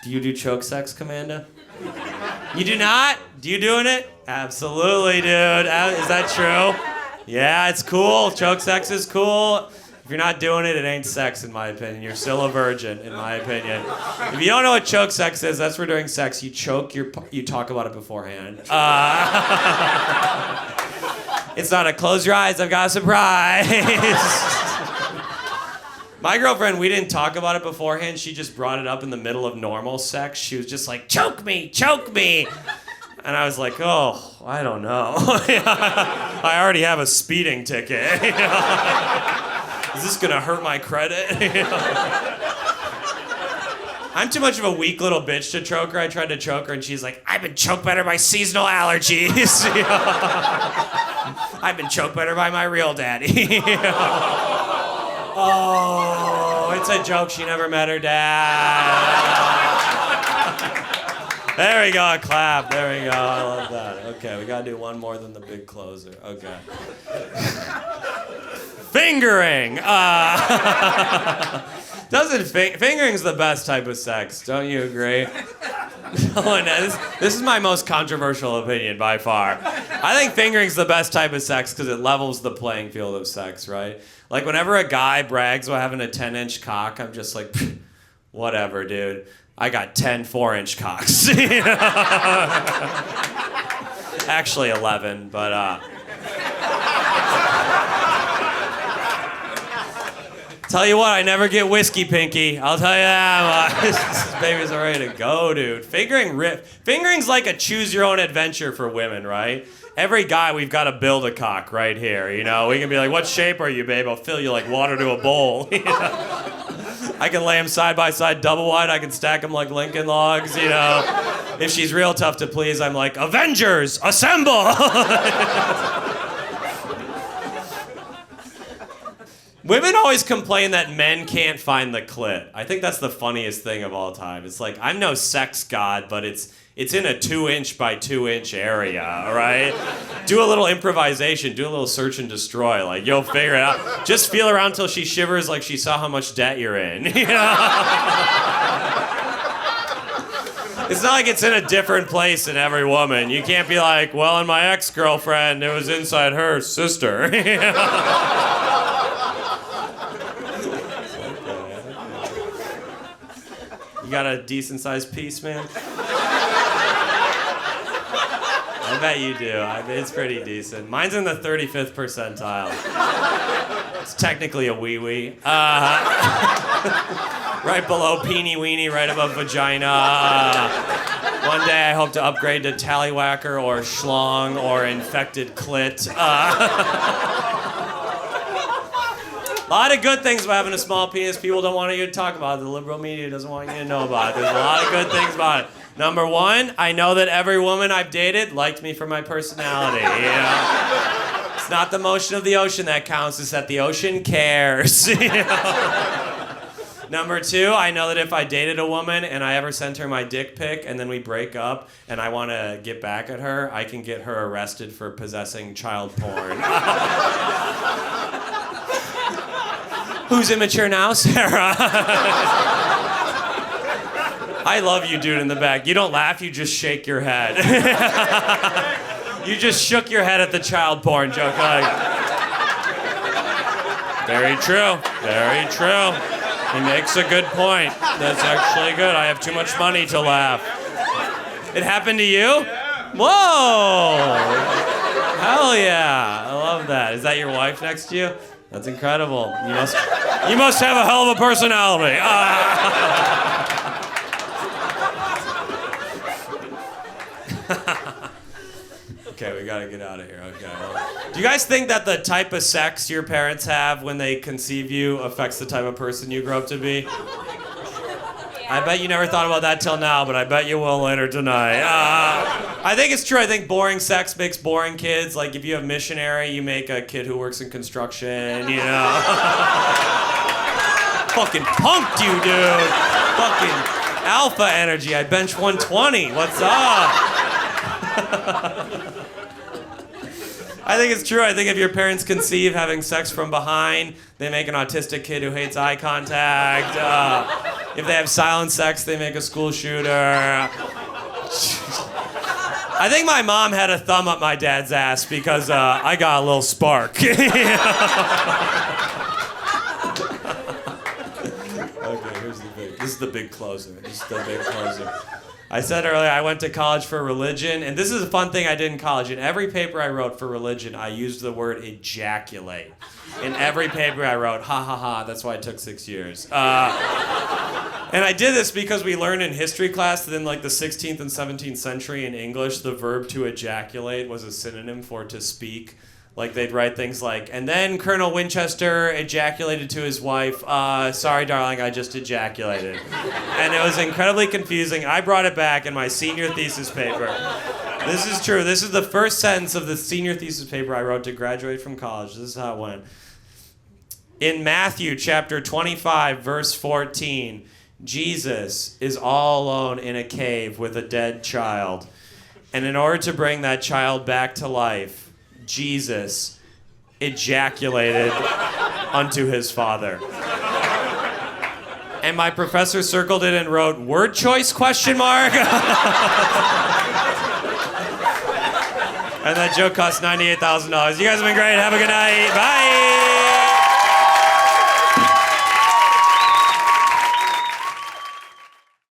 Do you do choke sex, Commanda? You do not? Do you doing it? Absolutely, dude. Is that true? Yeah, it's cool. Choke sex is cool. If you're not doing it, it ain't sex, in my opinion. You're still a virgin, in my opinion. If you don't know what choke sex is, that's where during sex you choke you talk about it beforehand. It's not a close your eyes, I've got a surprise. My girlfriend, we didn't talk about it beforehand. She just brought it up in the middle of normal sex. She was just like, choke me, choke me. And I was like, oh, I don't know. I already have a speeding ticket. Is this gonna hurt my credit? I'm too much of a weak little bitch to choke her. I tried to choke her and she's like, I've been choked better by seasonal allergies. I've been choked better by my real daddy. Oh, it's a joke. She never met her dad. There we go, a clap. There we go. I love that. Okay, we gotta do one more than the big closer. Okay. Fingering. Fingering's the best type of sex. Don't you agree? This is my most controversial opinion by far. I think fingering's the best type of sex because it levels the playing field of sex, right? Like whenever a guy brags about having a 10-inch cock, I'm just like, whatever, dude. I got 10 4-inch cocks. Actually 11, but tell you what, I never get whiskey pinky. I'll tell you that. This baby's ready to go, dude. Fingering's like a choose your own adventure for women, right? Every guy, we've got to build a cock right here, you know? We can be like, what shape are you, babe? I'll fill you like water to a bowl. You know? I can lay them side by side double wide. I can stack them like Lincoln logs, you know? If she's real tough to please, I'm like, Avengers, assemble! Women always complain that men can't find the clit. I think that's the funniest thing of all time. It's like, I'm no sex god, but it's in a 2-inch by 2-inch area, all right? Do a little improvisation, do a little search and destroy, like you'll figure it out. Just feel around till she shivers like she saw how much debt you're in, you know? It's not like it's in a different place in every woman. You can't be like, well, in my ex-girlfriend, it was inside her sister, you know? You got a decent-sized piece, man? I bet you do. It's pretty decent. Mine's in the 35th percentile. It's technically a wee-wee. Right below peenie weenie, right above vagina. One day I hope to upgrade to tallywhacker or schlong or infected clit. A lot of good things about having a small penis people don't want you to talk about. The liberal media doesn't want you to know about it. There's a lot of good things about it. Number one, I know that every woman I've dated liked me for my personality. You know? It's not the motion of the ocean that counts, it's that the ocean cares. You know? Number two, I know that if I dated a woman and I ever sent her my dick pic and then we break up and I want to get back at her, I can get her arrested for possessing child porn. Who's immature now, Sarah? I love you, dude, in the back. You don't laugh, you just shake your head. You just shook your head at the child porn joke. Like, very true, very true. He makes a good point. That's actually good. I have too much money to laugh. It happened to you? Whoa! Hell yeah, I love that. Is that your wife next to you? That's incredible. You must have a hell of a personality. Okay, we gotta get out of here. Okay. Well, do you guys think that the type of sex your parents have when they conceive you affects the type of person you grow up to be? I bet you never thought about that till now, but I bet you will later tonight. I think it's true. I think boring sex makes boring kids. Like if you have missionary, you make a kid who works in construction, you know? Fucking punked you, dude. Fucking alpha energy. I bench 120. What's up? I think it's true. I think if your parents conceive having sex from behind, they make an autistic kid who hates eye contact. If they have silent sex, they make a school shooter. I think my mom had a thumb up my dad's ass because I got a little spark. Okay, this is the big closer. I said earlier I went to college for religion, and this is a fun thing I did in college. In every paper I wrote for religion, I used the word ejaculate. In every paper I wrote, ha ha ha, that's why it took 6 years. And I did this because we learned in history class that in like the 16th and 17th century in English, the verb to ejaculate was a synonym for to speak. Like they'd write things like, and then Colonel Winchester ejaculated to his wife, sorry darling, I just ejaculated. And it was incredibly confusing. I brought it back in my senior thesis paper. This is true. This is the first sentence of the senior thesis paper I wrote to graduate from college. This is how it went. In Matthew chapter 25, verse 14, Jesus is all alone in a cave with a dead child. And in order to bring that child back to life, Jesus ejaculated unto his father. And my professor circled it and wrote, word choice, question mark? And that joke cost $98,000. You guys have been great. Have a good night. Bye.